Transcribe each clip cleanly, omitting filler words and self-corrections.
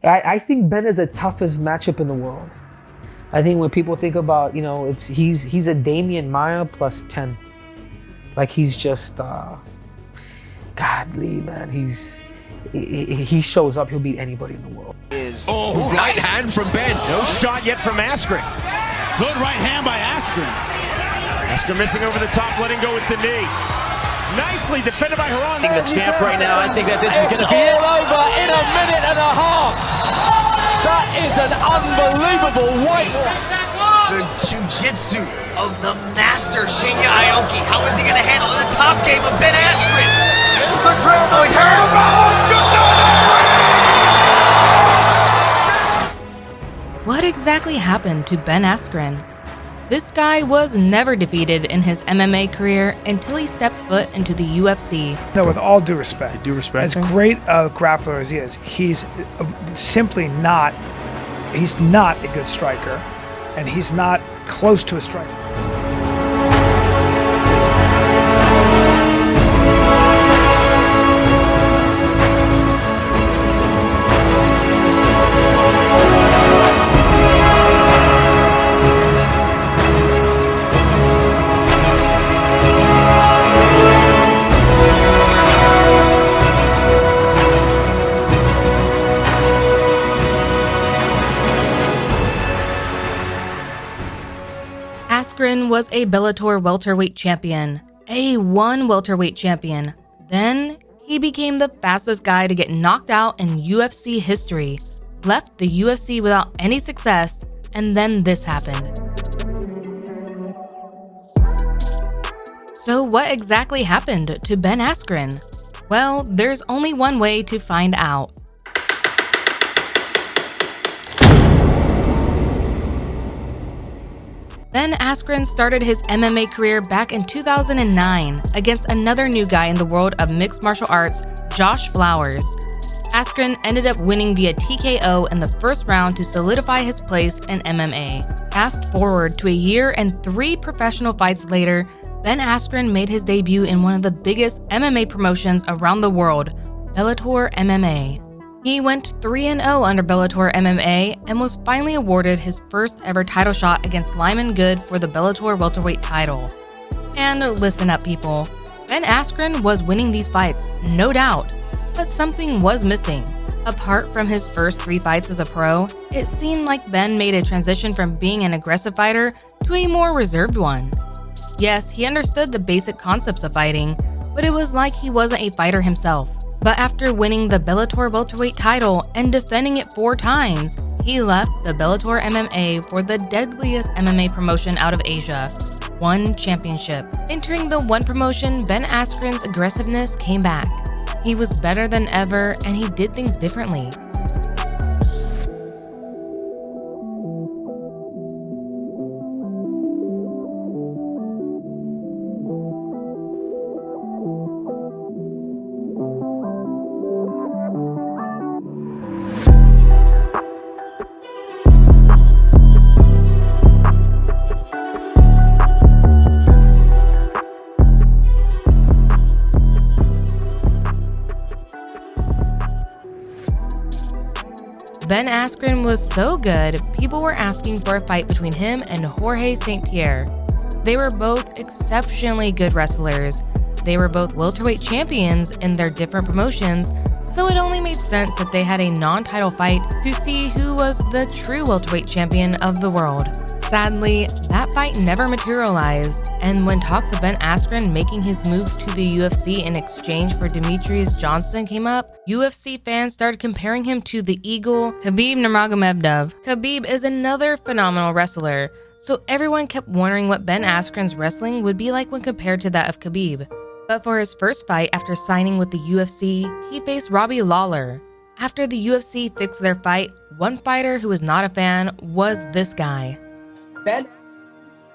I think Ben is the toughest matchup in the world. I think when people think about, you know, he's a Demian Maia plus 10. Like he's just godly, man. He shows up, he'll beat anybody in the world. Right hand from Ben. No shot yet from Askren. Good right hand by Askren. Askren missing over the top, letting go with the knee. Nicely defended by Haran. The champ right now, I think that this is going to be all over in a minute and a half. That is an unbelievable whitewash. The jiu-jitsu of the master Shinya Aoki. How is he going to handle the top game of Ben Askren? There's the ground. Oh, he's hurt. What exactly happened to Ben Askren? This guy was never defeated in his MMA career until he stepped foot into the UFC. No, with all due respect, as great a grappler as he is, he's simply not, he's not a good striker, and he's not close to a striker. Askren was a Bellator Welterweight champion, a ONE Welterweight champion. Then, he became the fastest guy to get knocked out in UFC history, left the UFC without any success, and then this happened. So what exactly happened to Ben Askren? Well, there's only one way to find out. Ben Askren started his MMA career back in 2009 against another new guy in the world of mixed martial arts, Josh Flowers. Askren ended up winning via TKO in the first round to solidify his place in MMA. Fast forward to a year and 3 professional fights later, Ben Askren made his debut in one of the biggest MMA promotions around the world, Bellator MMA. He went 3-0 under Bellator MMA and was finally awarded his first ever title shot against Lyman Good for the Bellator Welterweight title. And listen up, people. Ben Askren was winning these fights, no doubt, but something was missing. Apart from his first 3 fights as a pro, it seemed like Ben made a transition from being an aggressive fighter to a more reserved one. Yes, he understood the basic concepts of fighting, but it was like he wasn't a fighter himself. But after winning the Bellator Welterweight title and defending it 4 times, he left the Bellator MMA for the deadliest MMA promotion out of Asia, ONE Championship. Entering the ONE promotion, Ben Askren's aggressiveness came back. He was better than ever, and he did things differently. Ben Askren was so good, people were asking for a fight between him and Jorge St. Pierre. They were both exceptionally good wrestlers. They were both welterweight champions in their different promotions, so it only made sense that they had a non-title fight to see who was the true welterweight champion of the world. Sadly, that fight never materialized, and when talks of Ben Askren making his move to the UFC in exchange for Demetrius Johnson came up, UFC fans started comparing him to the Eagle, Khabib Nurmagomedov. Khabib is another phenomenal wrestler, so everyone kept wondering what Ben Askren's wrestling would be like when compared to that of Khabib. But for his first fight after signing with the UFC, he faced Robbie Lawler. After the UFC fixed their fight, one fighter who was not a fan was this guy. Ben,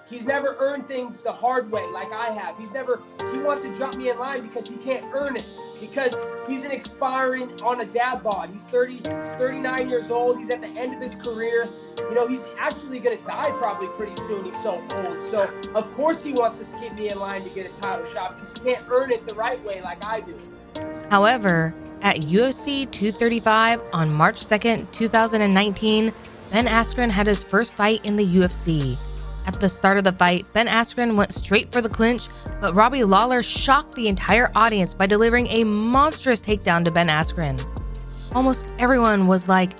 he's never earned things the hard way like I have. He wants to drop me in line because he can't earn it. Because he's an expiring on a dad bod. He's 39 years old. He's at the end of his career. You know, he's actually going to die probably pretty soon. He's so old. So, of course he wants to skip me in line to get a title shot because he can't earn it the right way like I do. However, At UFC 235 on March 2nd, 2019, Ben Askren had his first fight in the UFC. At the start of the fight, Ben Askren went straight for the clinch, but Robbie Lawler shocked the entire audience by delivering a monstrous takedown to Ben Askren. Almost everyone was like,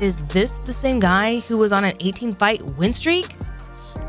is this the same guy who was on an 18-fight win streak?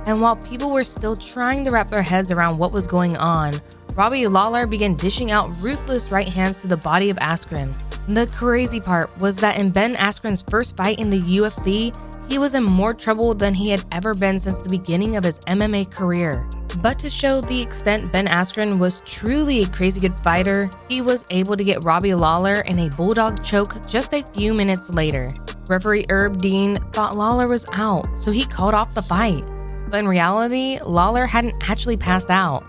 And while people were still trying to wrap their heads around what was going on, Robbie Lawler began dishing out ruthless right hands to the body of Askren. The crazy part was that in Ben Askren's first fight in the UFC, he was in more trouble than he had ever been since the beginning of his MMA career. But to show the extent Ben Askren was truly a crazy good fighter, he was able to get Robbie Lawler in a bulldog choke just a few minutes later. Referee Herb Dean thought Lawler was out, so he called off the fight. But in reality, Lawler hadn't actually passed out.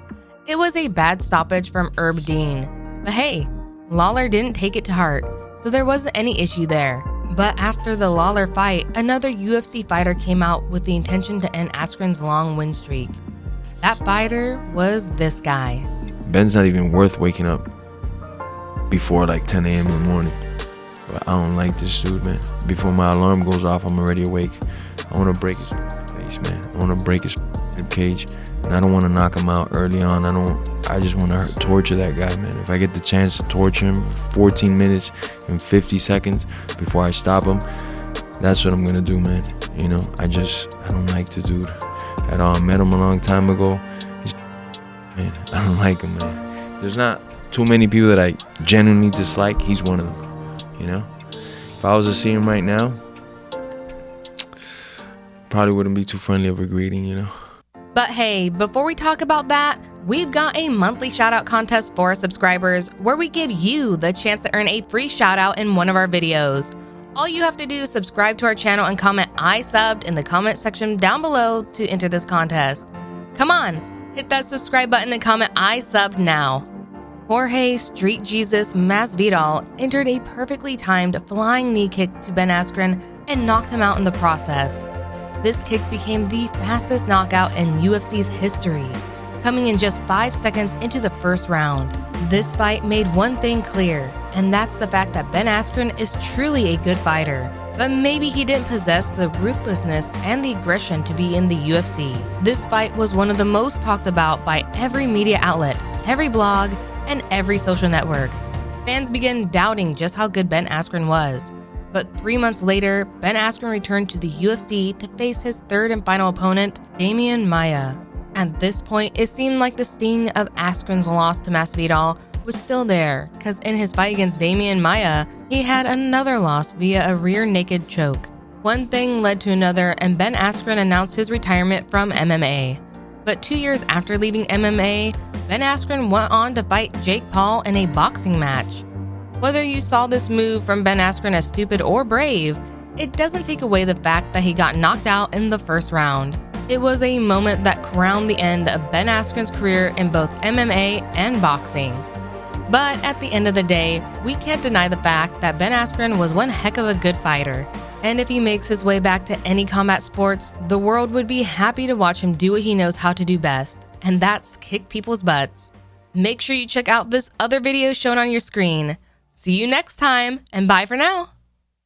It was a bad stoppage from Herb Dean. But hey, Lawler didn't take it to heart, so there wasn't any issue there. But after the Lawler fight, another UFC fighter came out with the intention to end Askren's long win streak. That fighter was this guy. Ben's not even worth waking up before like 10 a.m. in the morning. But I don't like this dude, man. Before my alarm goes off, I'm already awake. I want to break his face, man. I want to break his rib cage. And I don't want to knock him out early on. I just want to torture that guy, man. If I get the chance to torture him for 14 minutes and 50 seconds before I stop him, that's what I'm going to do, man. You know, I don't like the dude at all. I met him a long time ago. Man, I don't like him, man. There's not too many people that I genuinely dislike. He's one of them, you know? If I was to see him right now, probably wouldn't be too friendly of a greeting, you know? But hey, before we talk about that, we've got a monthly shoutout contest for our subscribers where we give you the chance to earn a free shoutout in one of our videos. All you have to do is subscribe to our channel and comment "I subbed" in the comment section down below to enter this contest. Come on, hit that subscribe button and comment "I subbed" now. Jorge Street Jesus Masvidal entered a perfectly timed flying knee kick to Ben Askren and knocked him out in the process. This kick became the fastest knockout in UFC's history, coming in just 5 seconds into the first round. This fight made one thing clear, and that's the fact that Ben Askren is truly a good fighter. But maybe he didn't possess the ruthlessness and the aggression to be in the UFC. This fight was one of the most talked about by every media outlet, every blog, and every social network. Fans began doubting just how good Ben Askren was. But 3 months later, Ben Askren returned to the UFC to face his third and final opponent, Demian Maia. At this point, it seemed like the sting of Askren's loss to Masvidal was still there, because in his fight against Demian Maia, he had another loss via a rear naked choke. One thing led to another, and Ben Askren announced his retirement from MMA. But 2 years after leaving MMA, Ben Askren went on to fight Jake Paul in a boxing match. Whether you saw this move from Ben Askren as stupid or brave, it doesn't take away the fact that he got knocked out in the first round. It was a moment that crowned the end of Ben Askren's career in both MMA and boxing. But at the end of the day, we can't deny the fact that Ben Askren was one heck of a good fighter. And if he makes his way back to any combat sports, the world would be happy to watch him do what he knows how to do best, and that's kick people's butts. Make sure you check out this other video shown on your screen. See you next time, and bye for now.